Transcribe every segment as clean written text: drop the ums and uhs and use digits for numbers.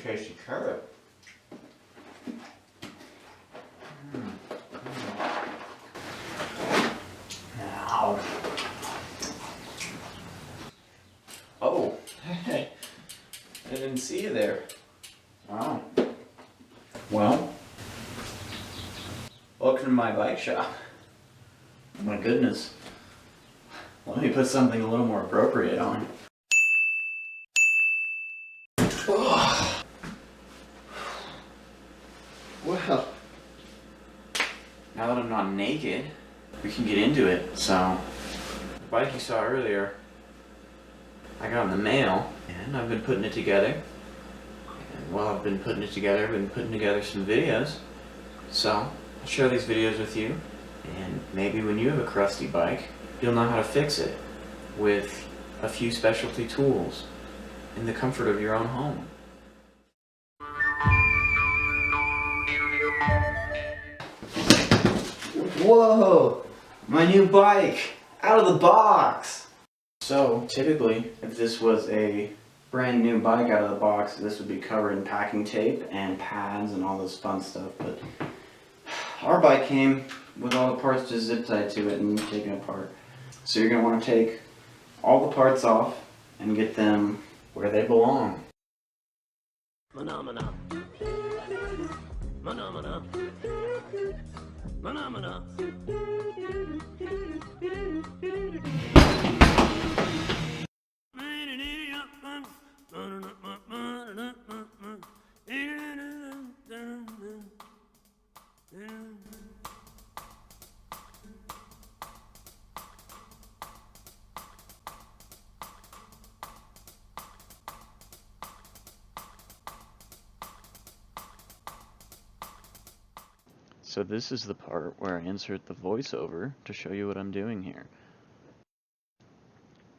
tasty carrot. Now. Oh, hey, I didn't see you there. Wow. Well, welcome to my bike shop. Oh my goodness. Let me put something a little more appropriate on. Oh. Well, now that I'm not naked, we can get into it. So, the bike you saw earlier, I got in the mail, and I've been putting it together. And while I've been putting it together, I've been putting together some videos. So, I'll share these videos with you, and maybe when you have a crusty bike, you'll know how to fix it with a few specialty tools in the comfort of your own home. Whoa! My new bike! Out of the box! So, typically, if this was a brand new bike out of the box, this would be covered in packing tape and pads and all this fun stuff, but our bike came with all the parts just zip tied to it and taken apart. So you're going to want to take all the parts off and get them where they belong. Phenomena. Phenomena. Phenomena. So this is the part where I insert the voiceover to show you what I'm doing here.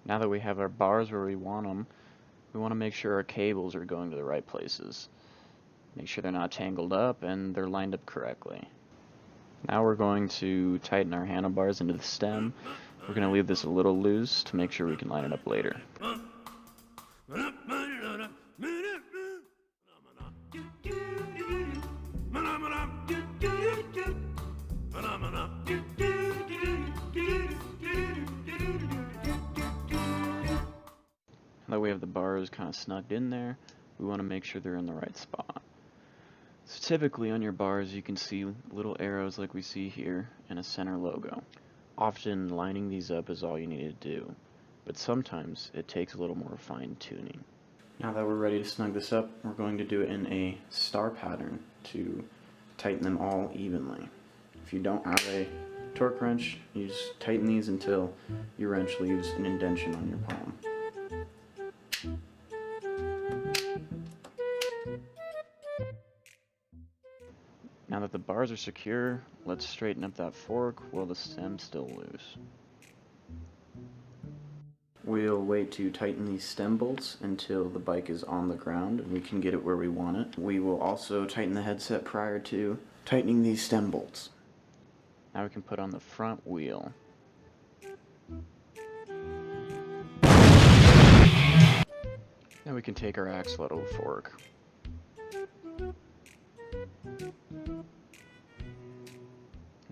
Now that we have our bars where we want them, we want to make sure our cables are going to the right places. Make sure they're not tangled up and they're lined up correctly. Now we're going to tighten our handlebars into the stem. We're going to leave this a little loose to make sure we can line it up later. Now that we have the bars kind of snugged in there, we want to make sure they're in the right spot. So typically on your bars you can see little arrows like we see here and a center logo. Often lining these up is all you need to do, but sometimes it takes a little more fine tuning. Now that we're ready to snug this up, we're going to do it in a star pattern to tighten them all evenly. If you don't have a torque wrench, you just tighten these until your wrench leaves an indentation on your palm. Now that the bars are secure, let's straighten up that fork while the stem's still loose. We'll wait to tighten these stem bolts until the bike is on the ground and we can get it where we want it. We will also tighten the headset prior to tightening these stem bolts. Now we can put on the front wheel. Now we can take our axle fork.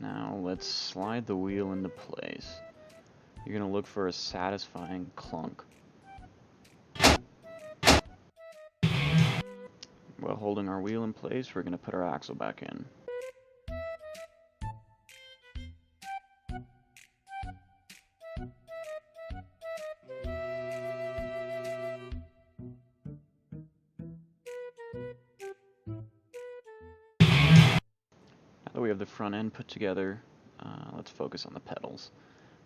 Now let's slide the wheel into place. You're going to look for a satisfying clunk. While holding our wheel in place, we're going to put our axle back in. Now that we have the front end put together, let's focus on the pedals.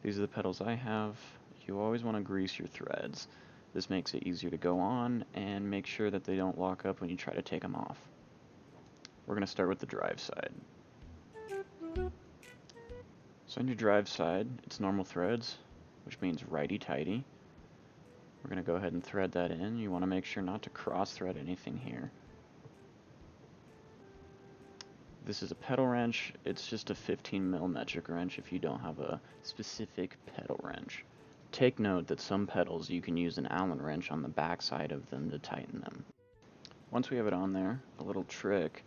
These are the pedals I have. You always want to grease your threads. This makes it easier to go on and make sure that they don't lock up when you try to take them off. We're going to start with the drive side. So on your drive side, it's normal threads, which means righty-tighty. We're going to go ahead and thread that in. You want to make sure not to cross-thread anything here. This is a pedal wrench. It's just a 15mm metric wrench if you don't have a specific pedal wrench. Take note that some pedals you can use an Allen wrench on the back side of them to tighten them. Once we have it on there, a little trick,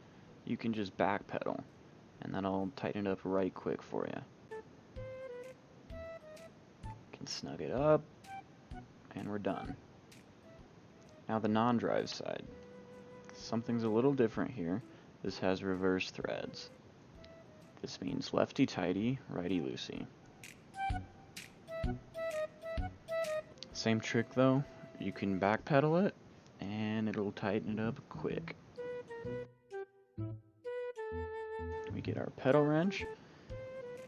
you can just backpedal, and that'll tighten it up right quick for you. Can snug it up, and we're done. Now the non-drive side. Something's a little different here. This has reverse threads. This means lefty-tighty, righty-loosey. Same trick though, you can backpedal it, and it'll tighten it up quick. We get our pedal wrench,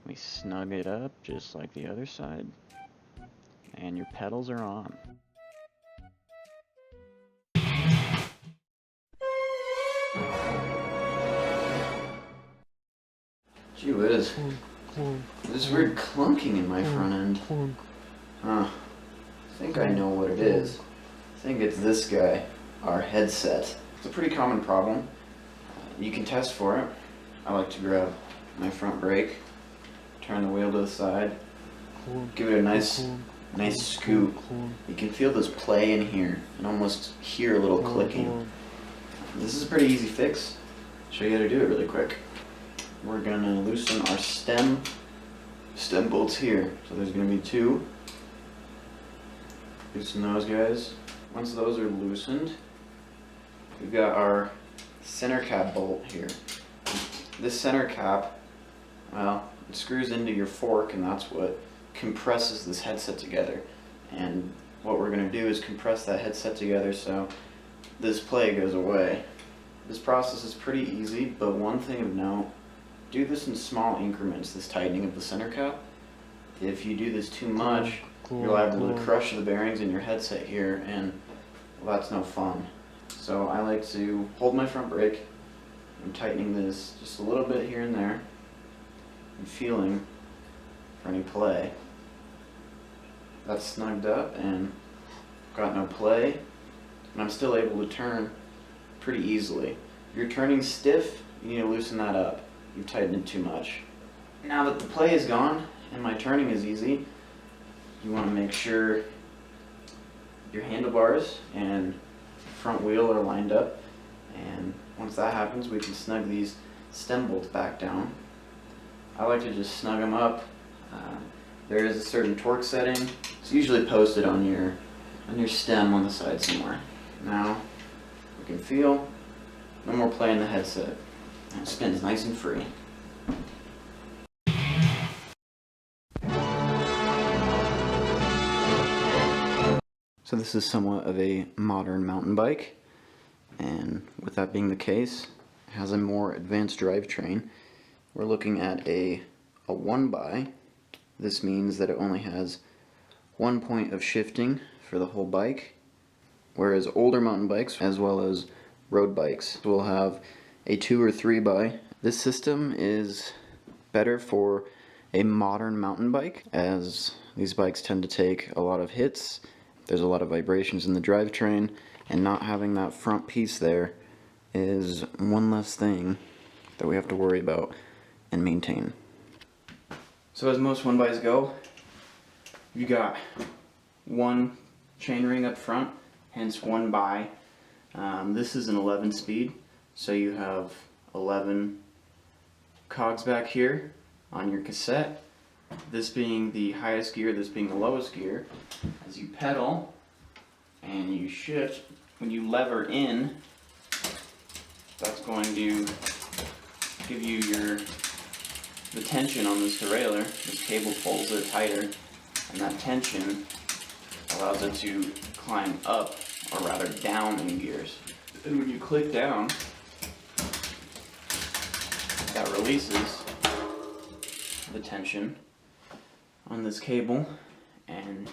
we snug it up just like the other side, and your pedals are on. Gee whiz. There's weird clunking in my front end. Huh. I think I know what it is. I think it's this guy, our headset. It's a pretty common problem. You can test for it. I like to grab my front brake, turn the wheel to the side, give it a nice scoot. You can feel this play in here and almost hear a little clicking. This is a pretty easy fix. I'll show you how to do it really quick. We're gonna loosen our stem bolts here. So there's gonna be two. Loosen those guys. Once those are loosened, we've got our center cap bolt here. This center cap, well, it screws into your fork, and that's what compresses this headset together. And what we're gonna do is compress that headset together so this play goes away. This process is pretty easy, but one thing of note, do this in small increments, this tightening of the center cap. If you do this too much, you're liable to crush the bearings in your headset here, and well, that's no fun. So I like to hold my front brake. I'm tightening this just a little bit here and there, and feeling for any play. That's snugged up and got no play, and I'm still able to turn pretty easily. If you're turning stiff, you need to loosen that up. You've tightened it too much. Now that the play is gone and my turning is easy, you want to make sure your handlebars and front wheel are lined up, and once that happens we can snug these stem bolts back down. I like to just snug them up. There is a certain torque setting. It's usually posted on your stem on the side somewhere. Now we can feel no more play in the headset. It spins nice and free. So this is somewhat of a modern mountain bike, and with that being the case, it has a more advanced drivetrain. We're looking at a 1x. This means that it only has one point of shifting for the whole bike, whereas older mountain bikes, as well as road bikes, will have a 2 or 3x. This system is better for a modern mountain bike, as these bikes tend to take a lot of hits. There's a lot of vibrations in the drivetrain, and not having that front piece there is one less thing that we have to worry about and maintain. So as most 1x's go, you got one chainring up front, hence 1x. This is an 11 speed. So you have 11 cogs back here on your cassette, this being the highest gear, this being the lowest gear. As you pedal and you shift, when you lever in, that's going to give you the tension on this derailleur. This cable pulls it tighter, and that tension allows it to climb up, or rather down in gears. And when you click down, that releases the tension on this cable and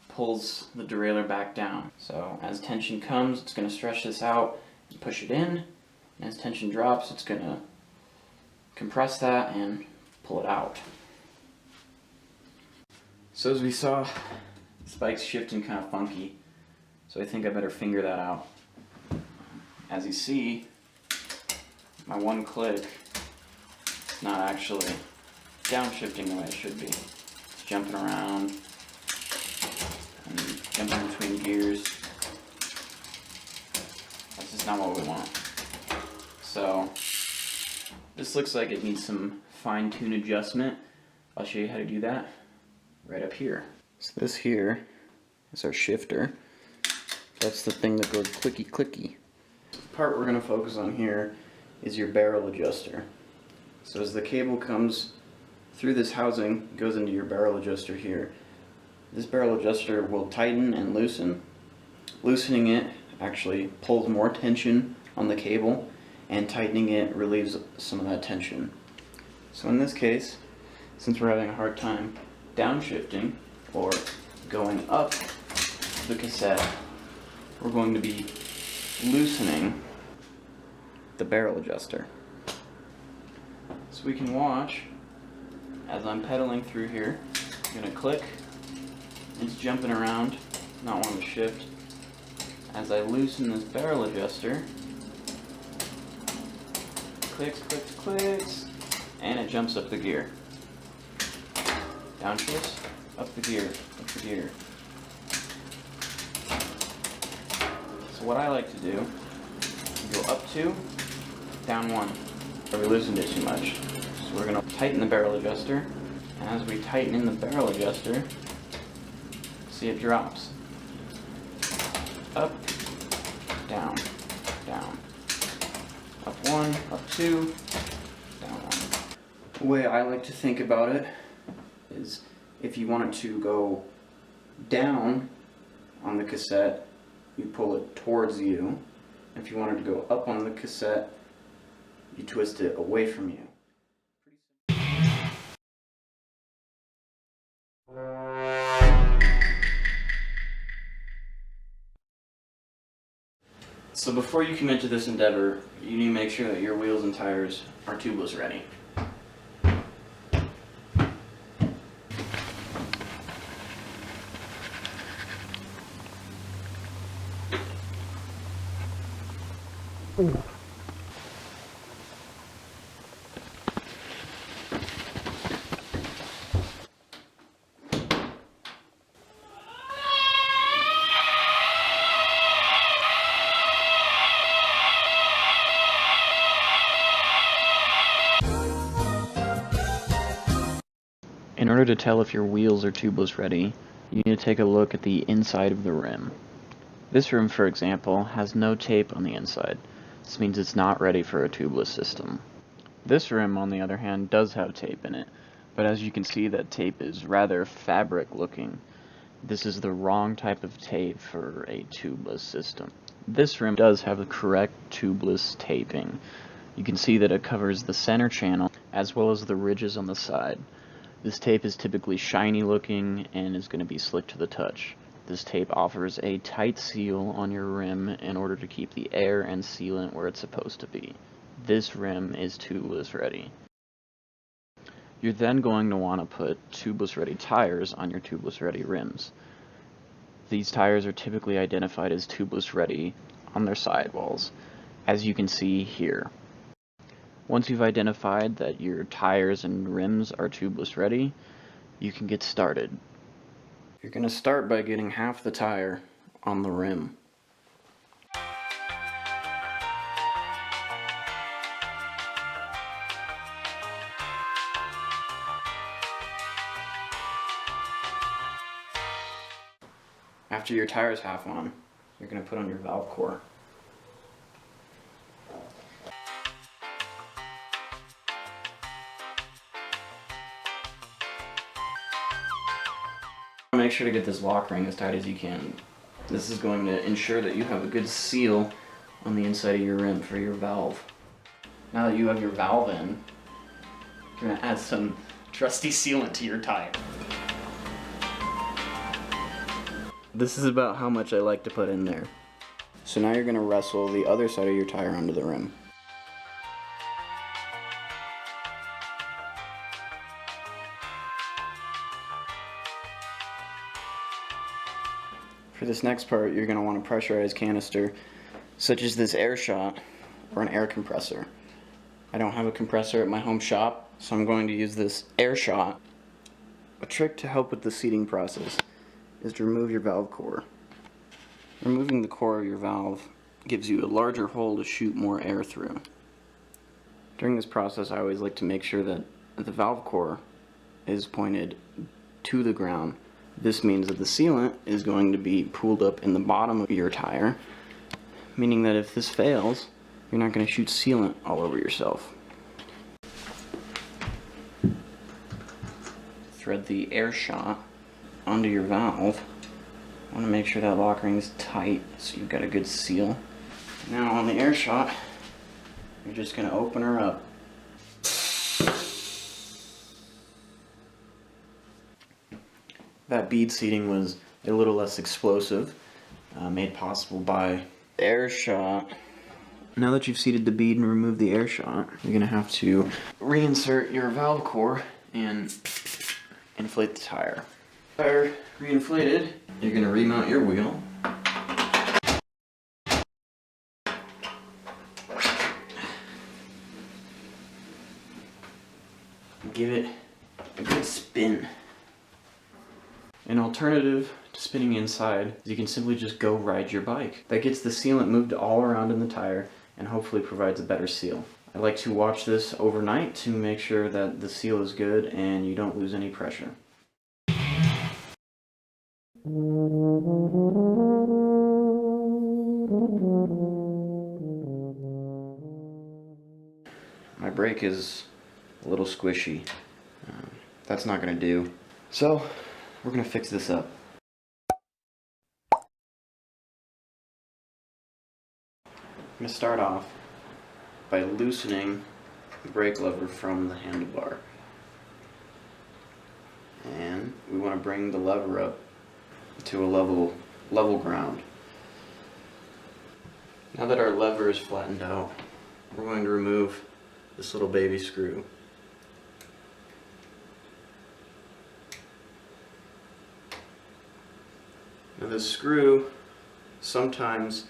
pulls the derailleur back down. So as tension comes, it's going to stretch this out and push it in, and as tension drops, it's going to compress that and pull it out. So as we saw, this bike's shifting kind of funky, so I think I better finger that out. As you see, my one click is not actually downshifting the way it should be. It's jumping around and jumping between gears. That's just not what we want. So this looks like it needs some fine-tune adjustment. I'll show you how to do that right up here. So this here is our shifter. That's the thing that goes clicky clicky. The part we're going to focus on here is your barrel adjuster. So as the cable comes through this housing, it goes into your barrel adjuster here. This barrel adjuster will tighten and loosen. Loosening it actually pulls more tension on the cable, and tightening it relieves some of that tension. So in this case, since we're having a hard time downshifting or going up the cassette, we're going to be loosening the barrel adjuster. So we can watch as I'm pedaling through here. I'm going to click, it's jumping around, not wanting to shift. As I loosen this barrel adjuster, clicks, clicks, clicks, and it jumps up the gear. Downshifts, up the gear, up the gear. So what I like to do, go up 2, down 1. But we loosened it too much. So we're going to tighten the barrel adjuster, and as we tighten in the barrel adjuster, see it drops. Up, down, down. Up 1, up 2, down 1. The way I like to think about it is if you want it to go down on the cassette, you pull it towards you. If you want it to go up on the cassette, you twist it away from you. So before you commit to this endeavor, you need to make sure that your wheels and tires are tubeless ready. In order to tell if your wheels are tubeless ready, you need to take a look at the inside of the rim. This rim, for example, has no tape on the inside. This means it's not ready for a tubeless system. This rim, on the other hand, does have tape in it, but as you can see, that tape is rather fabric looking. This is the wrong type of tape for a tubeless system. This rim does have the correct tubeless taping. You can see that it covers the center channel as well as the ridges on the side. This tape is typically shiny looking and is going to be slick to the touch. This tape offers a tight seal on your rim in order to keep the air and sealant where it's supposed to be. This rim is tubeless ready. You're then going to want to put tubeless ready tires on your tubeless ready rims. These tires are typically identified as tubeless ready on their sidewalls, as you can see here. Once you've identified that your tires and rims are tubeless ready, you can get started. You're going to start by getting half the tire on the rim. After your tire's half on, you're going to put on your valve core. Make sure to get this lock ring as tight as you can. This is going to ensure that you have a good seal on the inside of your rim for your valve. Now that you have your valve in, you're going to add some trusty sealant to your tire. This is about how much I like to put in there. So now you're going to wrestle the other side of your tire onto the rim. For this next part, you're going to want a pressurized canister, such as this air shot or an air compressor. I don't have a compressor at my home shop, so I'm going to use this air shot. A trick to help with the seating process is to remove your valve core. Removing the core of your valve gives you a larger hole to shoot more air through. During this process, I always like to make sure that the valve core is pointed to the ground. This means that the sealant is going to be pooled up in the bottom of your tire, meaning that if this fails, you're not going to shoot sealant all over yourself. Thread the air shot onto your valve. I want to make sure that lock ring is tight so you've got a good seal. Now on the air shot, you're just going to open her up. That bead seating was a little less explosive, made possible by the air shot. Now that you've seated the bead and removed the air shot, you're going to have to reinsert your valve core and inflate the tire. Tire reinflated, you're going to remount your wheel. Give it a good spin. An alternative to spinning inside is you can simply just go ride your bike. That gets the sealant moved all around in the tire and hopefully provides a better seal. I like to watch this overnight to make sure that the seal is good and you don't lose any pressure. My brake is a little squishy. That's not gonna do. So, we're gonna fix this up. I'm gonna start off by loosening the brake lever from the handlebar. And we want to bring the lever up to a level ground. Now that our lever is flattened out, we're going to remove this little baby screw. Now this screw sometimes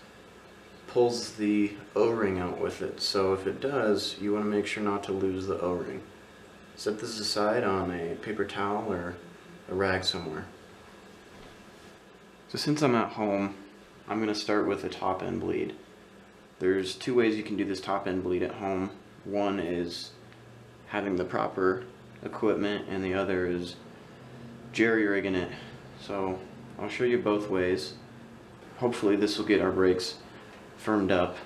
pulls the O-ring out with it, so if it does, you want to make sure not to lose the O-ring. Set this aside on a paper towel or a rag somewhere. So since I'm at home, I'm going to start with a top end bleed. There's two ways you can do this top end bleed at home. One is having the proper equipment and the other is jerry-rigging it. So I'll show you both ways. Hopefully this will get our brakes firmed up.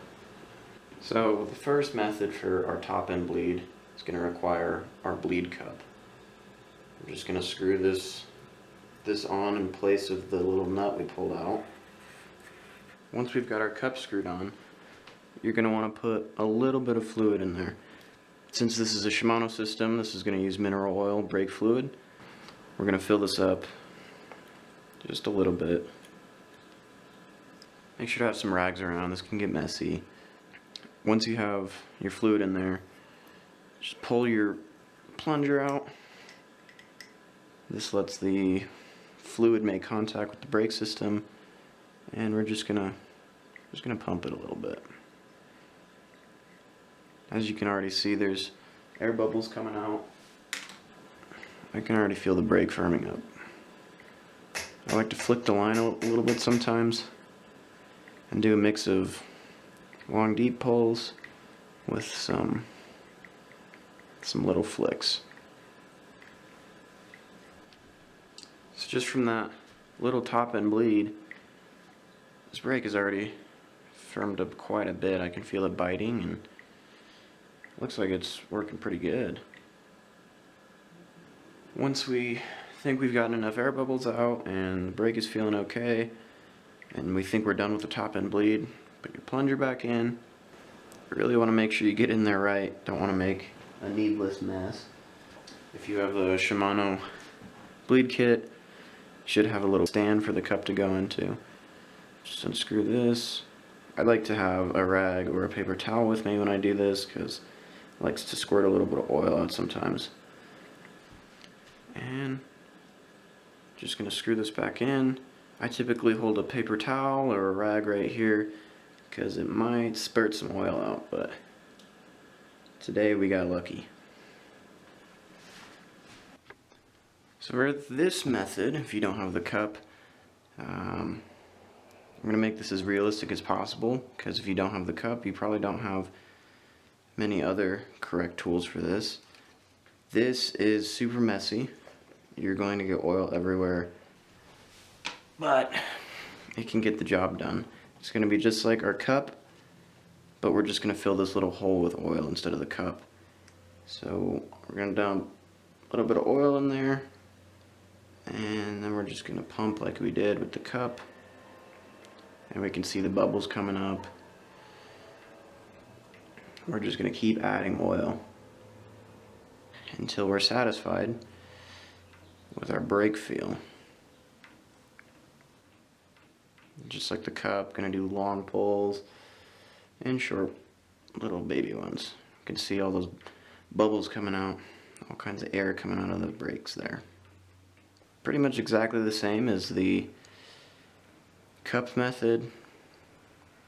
So the first method for our top end bleed is going to require our bleed cup. We're just going to screw this on in place of the little nut we pulled out. Once we've got our cup screwed on, you're going to want to put a little bit of fluid in there. Since this is a Shimano system, this is going to use mineral oil brake fluid. We're going to fill this up just a little bit. Make sure to have some rags around, this can get messy. Once you have your fluid in there, just pull your plunger out. This lets the fluid make contact with the brake system, and we're just gonna pump it a little bit. As you can already see, there's air bubbles coming out. I can already feel the brake firming up. I like to flick the line a little bit sometimes and do a mix of long deep pulls with some little flicks. So just from that little top end bleed, this brake is already firmed up quite a bit. I can feel it biting and it looks like it's working pretty good. Once we think we've gotten enough air bubbles out and the brake is feeling okay and we think we're done with the top end bleed, put your plunger back in. You really want to make sure you get in there right. Don't want to make a needless mess. If you have the Shimano bleed kit, you should have a little stand for the cup to go into. Just unscrew this. I like to have a rag or a paper towel with me when I do this because it likes to squirt a little bit of oil out sometimes. And just going to screw this back in. I typically hold a paper towel or a rag right here because it might spurt some oil out, but today we got lucky. So for this method, if you don't have the cup, we're I'm going to make this as realistic as possible, because if you don't have the cup, you probably don't have many other correct tools for this. This is super messy. You're going to get oil everywhere, but it can get the job done. It's going to be just like our cup, but we're just going to fill this little hole with oil instead of the cup. So we're going to dump a little bit of oil in there, and then we're just going to pump like we did with the cup, and we can see the bubbles coming up. We're just going to keep adding oil until we're satisfied with our brake feel. Just like the cup, gonna do long pulls and short little baby ones. You can see all those bubbles coming out, all kinds of air coming out of the brakes there. Pretty much exactly the same as the cup method,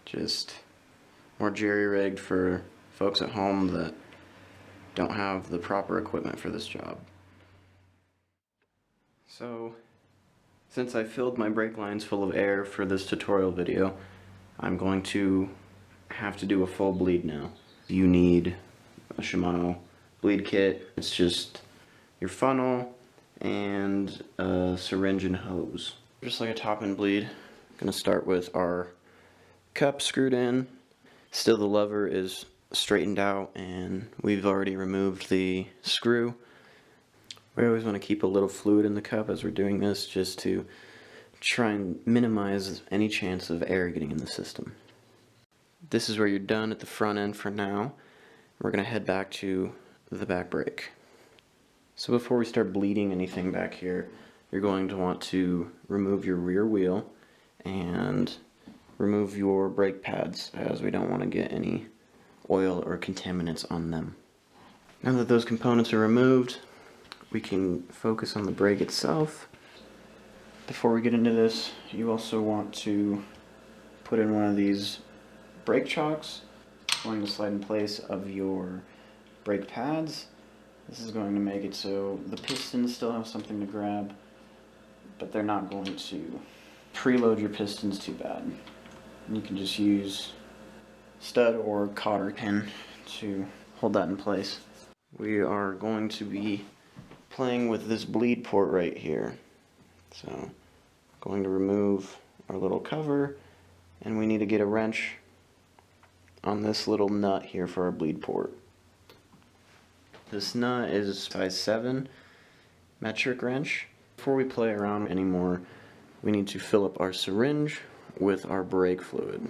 just more jerry-rigged for folks at home that don't have the proper equipment for this job. So, since I filled my brake lines full of air for this tutorial video, I'm going to have to do a full bleed now. You need a Shimano bleed kit. It's just your funnel and a syringe and hose. Just like a top-end bleed, I'm going to start with our cup screwed in. Still the lever is straightened out and we've already removed the screw. We always want to keep a little fluid in the cup as we're doing this, just to try and minimize any chance of air getting in the system. This is where you're done at the front end for now. We're going to head back to the back brake. So before we start bleeding anything back here, you're going to want to remove your rear wheel and remove your brake pads, as we don't want to get any oil or contaminants on them. Now that those components are removed, we can focus on the brake itself. Before we get into this, you also want to put in one of these brake chocks. It's going to slide in place of your brake pads. This is going to make it so the pistons still have something to grab, but they're not going to preload your pistons too bad. And you can just use stud or cotter pin to hold that in place. We are going to be playing with this bleed port right here. So, going to remove our little cover, and we need to get a wrench on this little nut here for our bleed port. This nut is size 7 metric wrench. Before we play around anymore, we need to fill up our syringe with our brake fluid.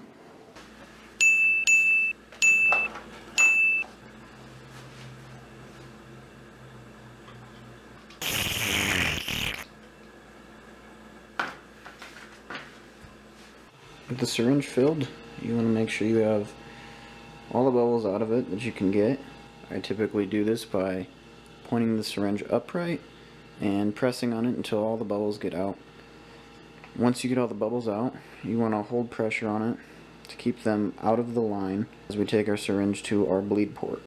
With the syringe filled, you want to make sure you have all the bubbles out of it that you can get. I typically do this by pointing the syringe upright and pressing on it until all the bubbles get out. Once you get all the bubbles out, you want to hold pressure on it to keep them out of the line as we take our syringe to our bleed port.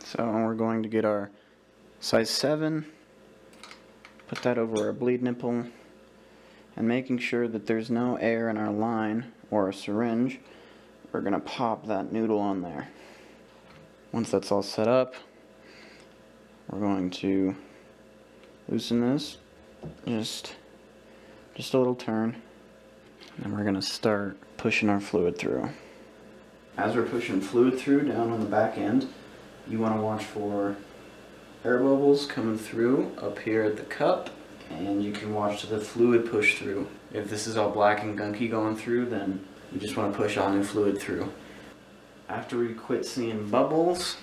So we're going to get our size 7, put that over our bleed nipple, and making sure that there's no air in our line or our syringe, we're going to pop that noodle on there. Once that's all set up, we're going to loosen this, just a little turn, and we're going to start pushing our fluid through. As we're pushing fluid through down on the back end, you want to watch for air bubbles coming through up here at the cup, and you can watch the fluid push through. If this is all black and gunky going through, then you just want to push all new fluid through. After we quit seeing bubbles,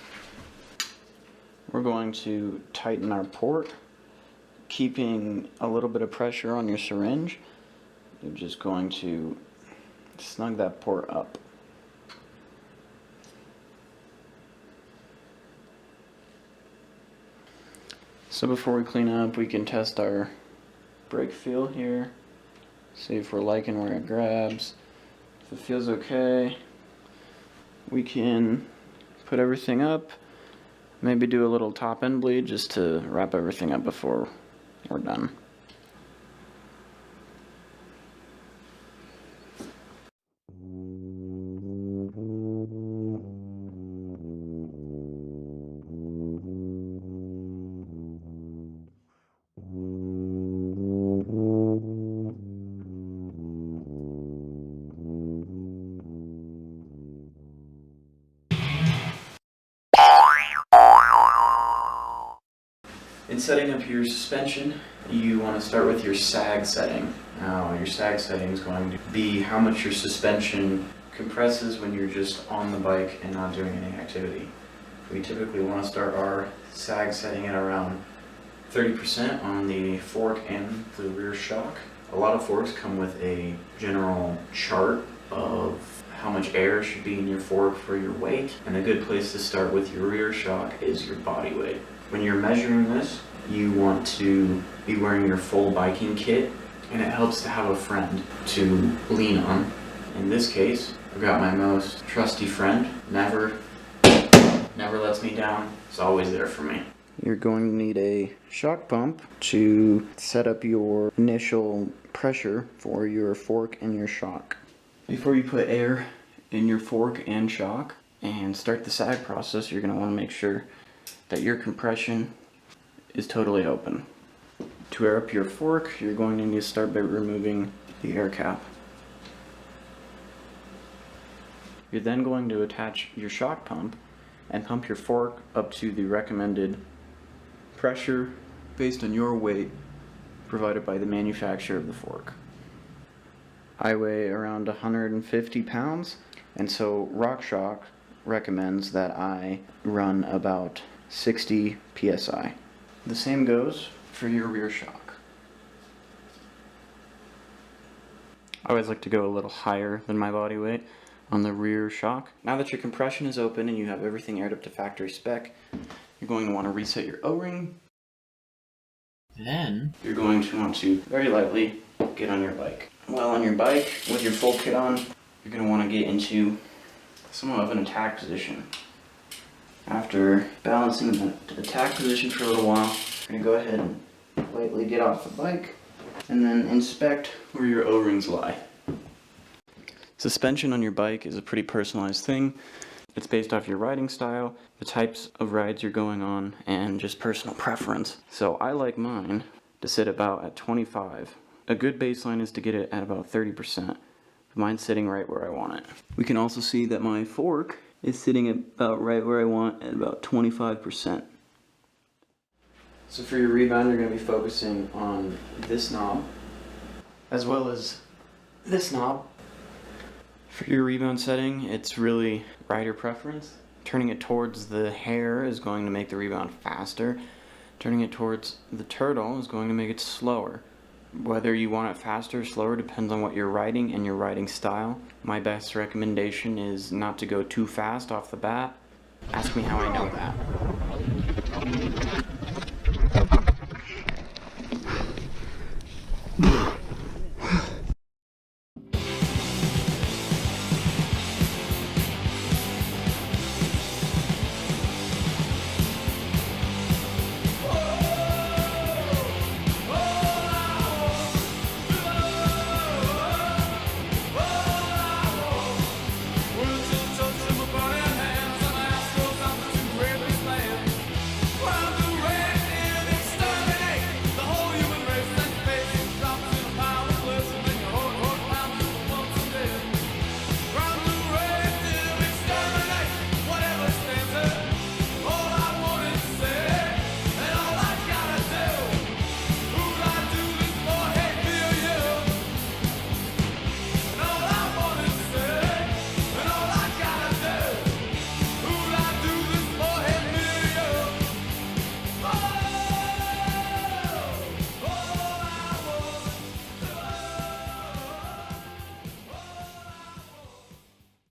we're going to tighten our port, keeping a little bit of pressure on your syringe. You're just going to snug that port up. So before we clean up, we can test our brake feel here, see if we're liking where it grabs. If it feels okay, we can put everything up, maybe do a little top end bleed just to wrap everything up before we're done. In setting up your suspension, you want to start with your sag setting. Now, your sag setting is going to be how much your suspension compresses when you're just on the bike and not doing any activity. We typically want to start our sag setting at around 30% on the fork and the rear shock. A lot of forks come with a general chart of how much air should be in your fork for your weight, and a good place to start with your rear shock is your body weight. When you're measuring this, you want to be wearing your full biking kit, and it helps to have a friend to lean on. In this case, I've got my most trusty friend, never lets me down, it's always there for me. You're going to need a shock pump to set up your initial pressure for your fork and your shock. Before you put air in your fork and shock and start the sag process, you're going to want to make sure that your compression is totally open. To air up your fork, you're going to need to start by removing the air cap. You're then going to attach your shock pump and pump your fork up to the recommended pressure based on your weight provided by the manufacturer of the fork. I weigh around 150 pounds, and so RockShox recommends that I run about 60 psi. The same goes for your rear shock. I always like to go a little higher than my body weight on the rear shock. Now that your compression is open and you have everything aired up to factory spec, you're going to want to reset your O-ring. Then you're going to want to very lightly get on your bike. While on your bike with your full kit on, you're going to want to get into somewhat of an attack position. After balancing the attack position for a little while, you're going to go ahead and lightly get off the bike and then inspect where your O-rings lie. Suspension on your bike is a pretty personalized thing. It's based off your riding style, the types of rides you're going on, and just personal preference. So I like mine to sit about at 25. A good baseline is to get it at about 30%. Mine's sitting right where I want it. We can also see that my fork is sitting about right where I want at about 25%. So for your rebound, you're going to be focusing on this knob, as well as this knob. For your rebound setting, it's really rider preference. Turning it towards the hair is going to make the rebound faster. Turning it towards the turtle is going to make it slower. Whether you want it faster or slower depends on what you're riding and your riding style. My best recommendation is not to go too fast off the bat. Ask me how I know that.